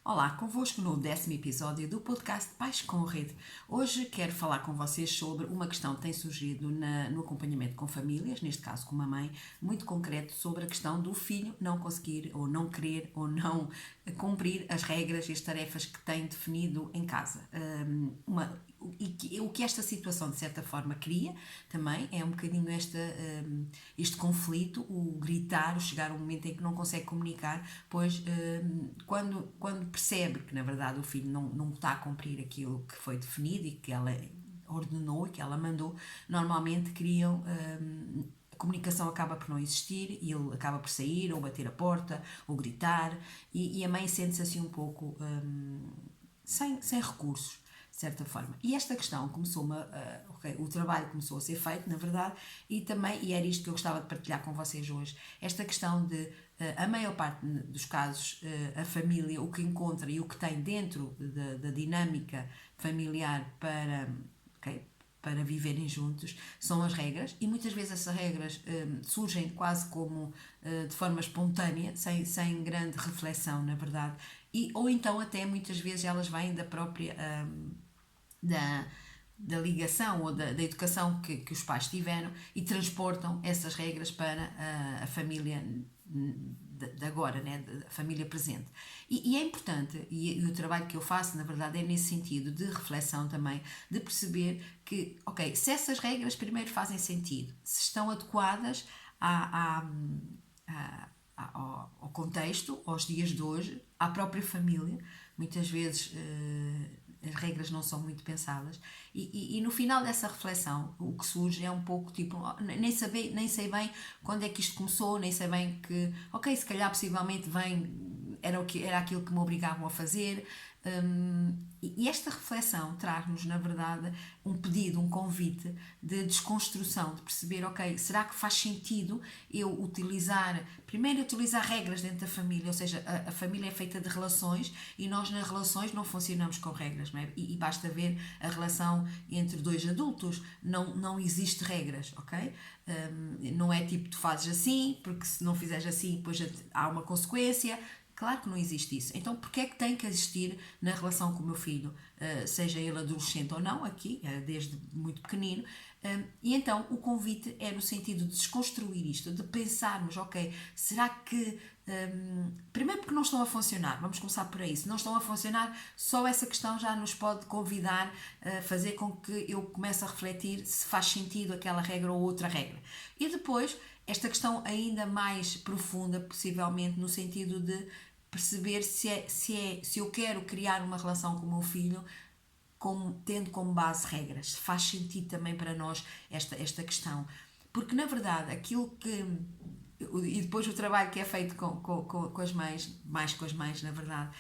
Olá, convosco no 10º episódio do podcast Pais com Rede. Hoje quero falar com vocês sobre uma questão que tem surgido no acompanhamento com famílias, neste caso com uma mãe, muito concreto sobre a questão do filho não conseguir ou não querer ou não cumprir as regras e as tarefas que tem definido em casa. O que esta situação de certa forma cria também é um bocadinho este conflito, o gritar, o chegar a um momento em que não consegue comunicar, pois quando percebe que na verdade o filho não está a cumprir aquilo que foi definido e que ela ordenou e que ela mandou, normalmente criam a comunicação acaba por não existir e ele acaba por sair ou bater a porta ou gritar e a mãe sente-se assim um pouco sem recursos, de certa forma. E esta questão o trabalho começou a ser feito, na verdade, e era isto que eu gostava de partilhar com vocês hoje, esta questão de a maior parte dos casos, a família, o que encontra e o que tem dentro da dinâmica familiar para viverem juntos, são as regras, e muitas vezes essas regras surgem quase como de forma espontânea, sem grande reflexão, na verdade, ou então até muitas vezes elas vêm da própria da ligação ou da educação que os pais tiveram e transportam essas regras para a família de agora, né, da família presente. E é importante, e o trabalho que eu faço, na verdade, é nesse sentido de reflexão também, de perceber que, ok, se essas regras primeiro fazem sentido, se estão adequadas ao contexto, aos dias de hoje, à própria família, muitas vezes as regras não são muito pensadas e no final dessa reflexão o que surge é um pouco tipo, nem sei bem quando é que isto começou, nem sei bem que, ok, se calhar possivelmente era aquilo que me obrigavam a fazer, e esta reflexão traz-nos, na verdade, um pedido, um convite de desconstrução, de perceber, ok, será que faz sentido eu utilizar regras dentro da família, ou seja, a família é feita de relações e nós nas relações não funcionamos com regras, não é? E basta ver a relação entre dois adultos, não existe regras, ok? Não é tipo, tu fazes assim, porque se não fizeres assim, depois há uma consequência. Claro que não existe isso. Então, porquê é que tem que existir na relação com o meu filho, seja ele adolescente ou não, aqui, desde muito pequenino? E então, o convite é no sentido de desconstruir isto, de pensarmos, ok, será que... primeiro porque não estão a funcionar, vamos começar por aí. Se não estão a funcionar, só essa questão já nos pode convidar a fazer com que eu comece a refletir se faz sentido aquela regra ou outra regra. E depois, esta questão ainda mais profunda, possivelmente, no sentido de perceber se eu quero criar uma relação com o meu filho tendo como base regras. Faz sentido também para nós esta questão. Porque, na verdade, aquilo que... E depois o trabalho que é feito com as mães, mais com as mães, na verdade,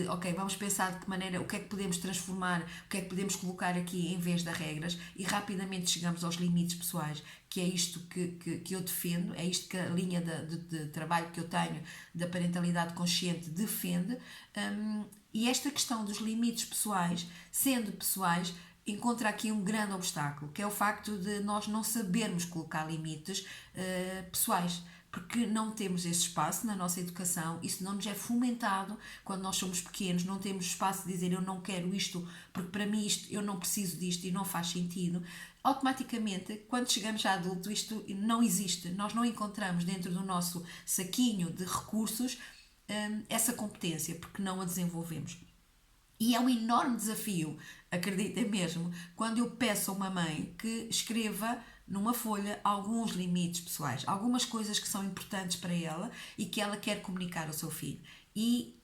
ok, vamos pensar de que maneira, o que é que podemos transformar, o que é que podemos colocar aqui em vez de regras, e rapidamente chegamos aos limites pessoais, que é isto que eu defendo, é isto que a linha de trabalho que eu tenho da parentalidade consciente defende, e esta questão dos limites pessoais, sendo pessoais, encontra aqui um grande obstáculo, que é o facto de nós não sabermos colocar limites pessoais, porque não temos esse espaço na nossa educação, isso não nos é fomentado quando nós somos pequenos, não temos espaço de dizer eu não quero isto, porque para mim isto, eu não preciso disto e não faz sentido. Automaticamente, quando chegamos a adulto, isto não existe, nós não encontramos dentro do nosso saquinho de recursos essa competência, porque não a desenvolvemos. E é um enorme desafio, acreditem mesmo, quando eu peço a uma mãe que escreva numa folha alguns limites pessoais, algumas coisas que são importantes para ela e que ela quer comunicar ao seu filho. E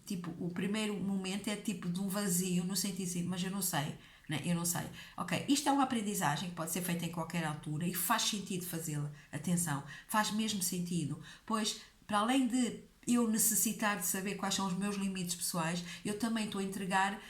tipo, o primeiro momento é tipo de um vazio, no sentido assim, mas eu não sei. Eu não sei. Ok, isto é uma aprendizagem que pode ser feita em qualquer altura e faz sentido fazê-la. Atenção, faz mesmo sentido, pois para além de eu necessitar de saber quais são os meus limites pessoais, eu também estou a entregar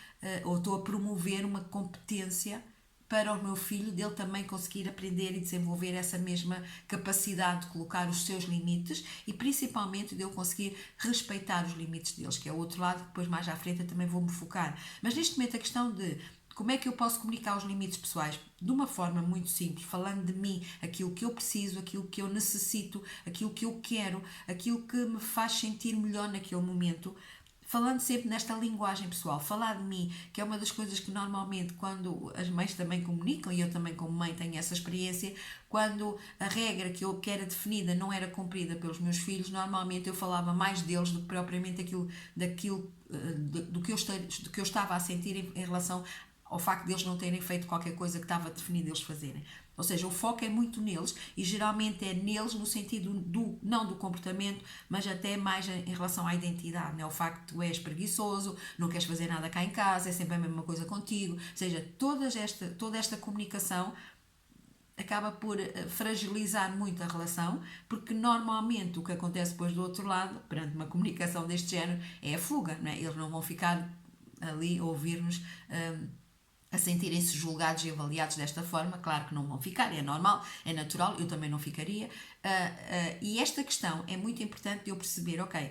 ou estou a promover uma competência para o meu filho, dele também conseguir aprender e desenvolver essa mesma capacidade de colocar os seus limites e principalmente de eu conseguir respeitar os limites deles, que é o outro lado que depois mais à frente eu também vou me focar. Mas neste momento a questão de como é que eu posso comunicar os limites pessoais? De uma forma muito simples, falando de mim, aquilo que eu preciso, aquilo que eu necessito, aquilo que eu quero, aquilo que me faz sentir melhor naquele momento. Falando sempre nesta linguagem pessoal, falar de mim, que é uma das coisas que normalmente, quando as mães também comunicam, e eu também como mãe tenho essa experiência, quando a regra que era definida não era cumprida pelos meus filhos, normalmente eu falava mais deles do que propriamente do que eu estava a sentir em relação ao facto de eles não terem feito qualquer coisa que estava definido eles fazerem. Ou seja, o foco é muito neles e geralmente é neles no sentido não do comportamento, mas até mais em relação à identidade. Né? O facto de tu és preguiçoso, não queres fazer nada cá em casa, é sempre a mesma coisa contigo. Ou seja, toda esta comunicação acaba por fragilizar muito a relação, porque normalmente o que acontece depois do outro lado, perante uma comunicação deste género, é a fuga. Não é? Eles não vão ficar ali a ouvir-nos a sentirem-se julgados e avaliados desta forma. Claro que não vão ficar, é normal, é natural, eu também não ficaria. E esta questão é muito importante de eu perceber, ok,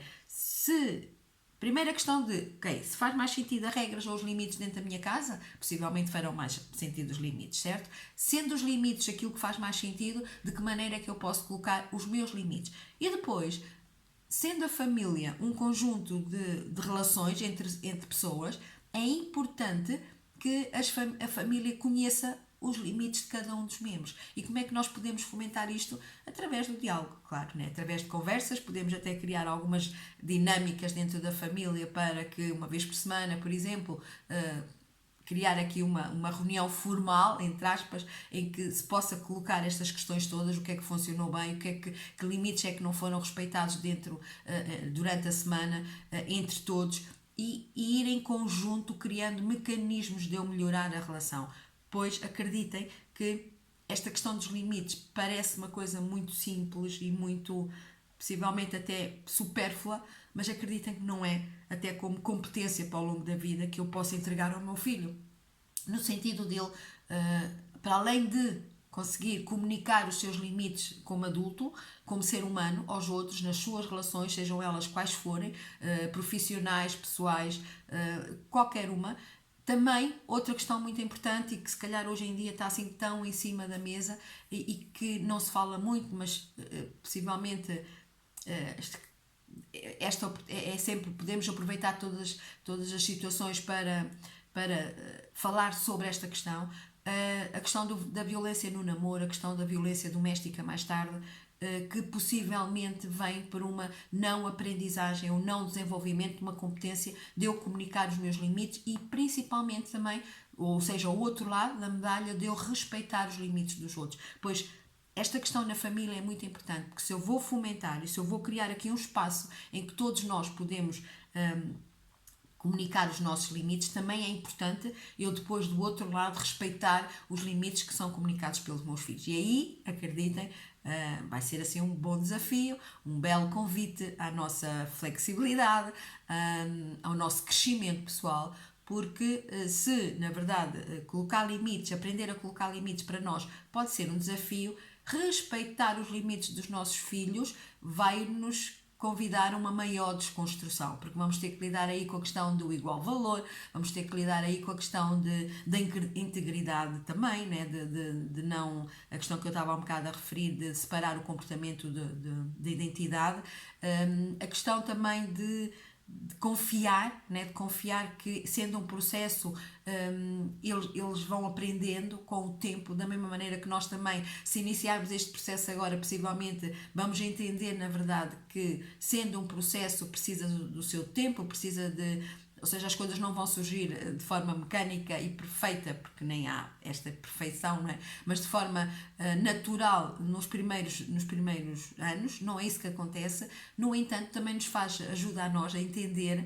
primeira questão de, ok, se faz mais sentido as regras ou os limites dentro da minha casa, possivelmente farão mais sentido os limites, certo? Sendo os limites aquilo que faz mais sentido, de que maneira é que eu posso colocar os meus limites? E depois, sendo a família um conjunto de relações entre pessoas, é importante que a família conheça os limites de cada um dos membros. E como é que nós podemos fomentar isto? Através do diálogo, claro, né? Através de conversas, podemos até criar algumas dinâmicas dentro da família para que uma vez por semana, por exemplo, criar aqui uma reunião formal, entre aspas, em que se possa colocar estas questões todas, o que é que funcionou bem, que limites é que não foram respeitados durante a semana, entre todos, e ir em conjunto criando mecanismos de eu melhorar a relação. Pois acreditem que esta questão dos limites parece uma coisa muito simples e muito, possivelmente até supérflua, mas acreditem que não é, até como competência para o longo da vida que eu posso entregar ao meu filho. No sentido dele, para além de conseguir comunicar os seus limites como adulto, como ser humano, aos outros, nas suas relações, sejam elas quais forem, profissionais, pessoais, qualquer uma. Também, outra questão muito importante e que se calhar hoje em dia está assim tão em cima da mesa e que não se fala muito, mas possivelmente esta é sempre, podemos aproveitar todas as situações para falar sobre esta questão, a questão da violência no namoro, a questão da violência doméstica mais tarde, que possivelmente vem por uma não aprendizagem ou não desenvolvimento de uma competência de eu comunicar os meus limites e principalmente também, ou seja, o outro lado da medalha, de eu respeitar os limites dos outros. Pois esta questão na família é muito importante, porque se eu vou fomentar e se eu vou criar aqui um espaço em que todos nós podemos comunicar os nossos limites, também é importante eu depois do outro lado respeitar os limites que são comunicados pelos meus filhos. E aí, acreditem, vai ser assim um bom desafio, um belo convite à nossa flexibilidade, ao nosso crescimento pessoal, porque se, na verdade, colocar limites, aprender a colocar limites para nós pode ser um desafio, respeitar os limites dos nossos filhos vai-nos convidar a uma maior desconstrução, porque vamos ter que lidar aí com a questão do igual valor, vamos ter que lidar aí com a questão da integridade também, né? de não, a questão que eu estava um bocado a referir, de separar o comportamento de identidade, a questão também de confiar, né? De confiar que, sendo um processo, eles vão aprendendo com o tempo, da mesma maneira que nós também, se iniciarmos este processo agora, possivelmente vamos entender, na verdade, que sendo um processo precisa do seu tempo, ou seja, as coisas não vão surgir de forma mecânica e perfeita, porque nem há esta perfeição, não é? Mas de forma natural nos primeiros anos, não é isso que acontece. No entanto, também ajuda a nós a entender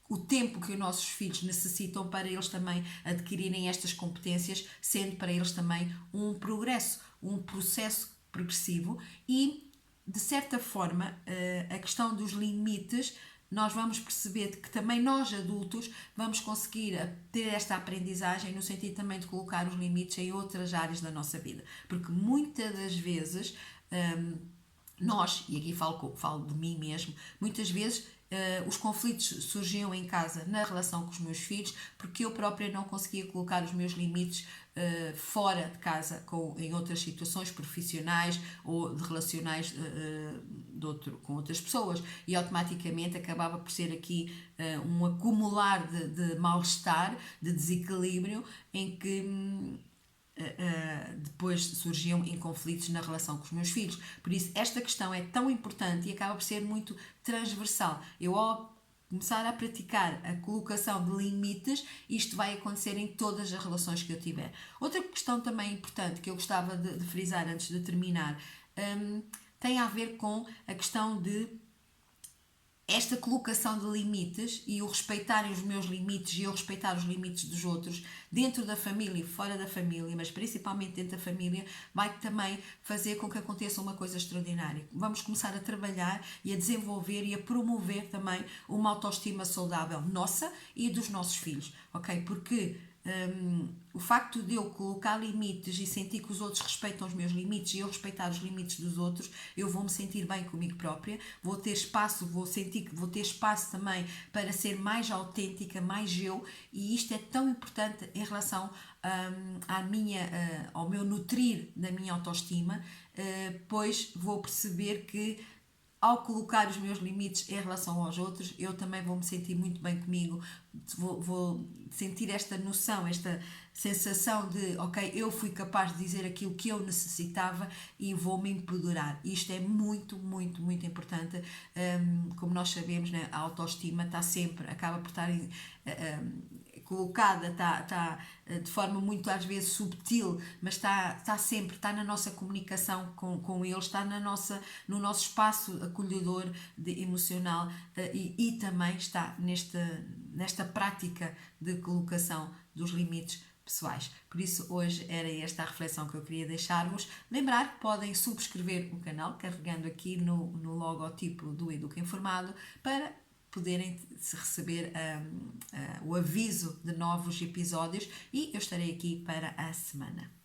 o tempo que os nossos filhos necessitam para eles também adquirirem estas competências, sendo para eles também um progresso, um processo progressivo e, de certa forma, a questão dos limites, nós vamos perceber que também nós adultos vamos conseguir ter esta aprendizagem no sentido também de colocar os limites em outras áreas da nossa vida, porque muitas das vezes nós, e aqui falo de mim mesmo, muitas vezes os conflitos surgiam em casa na relação com os meus filhos porque eu própria não conseguia colocar os meus limites fora de casa, em outras situações profissionais ou de relacionais com outras pessoas, e automaticamente acabava por ser aqui um acumular de mal-estar, de desequilíbrio, em que depois surgiam em conflitos na relação com os meus filhos. Por isso, esta questão é tão importante e acaba por ser muito transversal. Eu, ao começar a praticar a colocação de limites, isto vai acontecer em todas as relações que eu tiver. Outra questão também importante que eu gostava de frisar antes de terminar, tem a ver com a questão de esta colocação de limites e o respeitarem os meus limites e eu respeitar os limites dos outros dentro da família e fora da família, mas principalmente dentro da família, vai também fazer com que aconteça uma coisa extraordinária. Vamos começar a trabalhar e a desenvolver e a promover também uma autoestima saudável nossa e dos nossos filhos, ok? Porque o facto de eu colocar limites e sentir que os outros respeitam os meus limites e eu respeitar os limites dos outros, eu vou me sentir bem comigo própria, vou ter espaço, vou sentir que vou ter espaço também para ser mais autêntica, mais eu, e isto é tão importante em relação ao meu nutrir da minha autoestima, pois vou perceber que ao colocar os meus limites em relação aos outros, eu também vou me sentir muito bem comigo, vou sentir esta noção, esta sensação de, ok, eu fui capaz de dizer aquilo que eu necessitava e vou me empoderar. Isto é muito, muito, muito importante. Como nós sabemos, né, a autoestima está sempre, acaba por estar colocada, está de forma muito às vezes subtil, mas está sempre, está na nossa comunicação com eles, está no nosso espaço acolhedor emocional e também está nesta prática de colocação dos limites pessoais. Por isso, hoje era esta a reflexão que eu queria deixar-vos. Lembrar que podem subscrever o canal carregando aqui no logotipo do Educa Informado para poderem receber o aviso de novos episódios, e eu estarei aqui para a semana.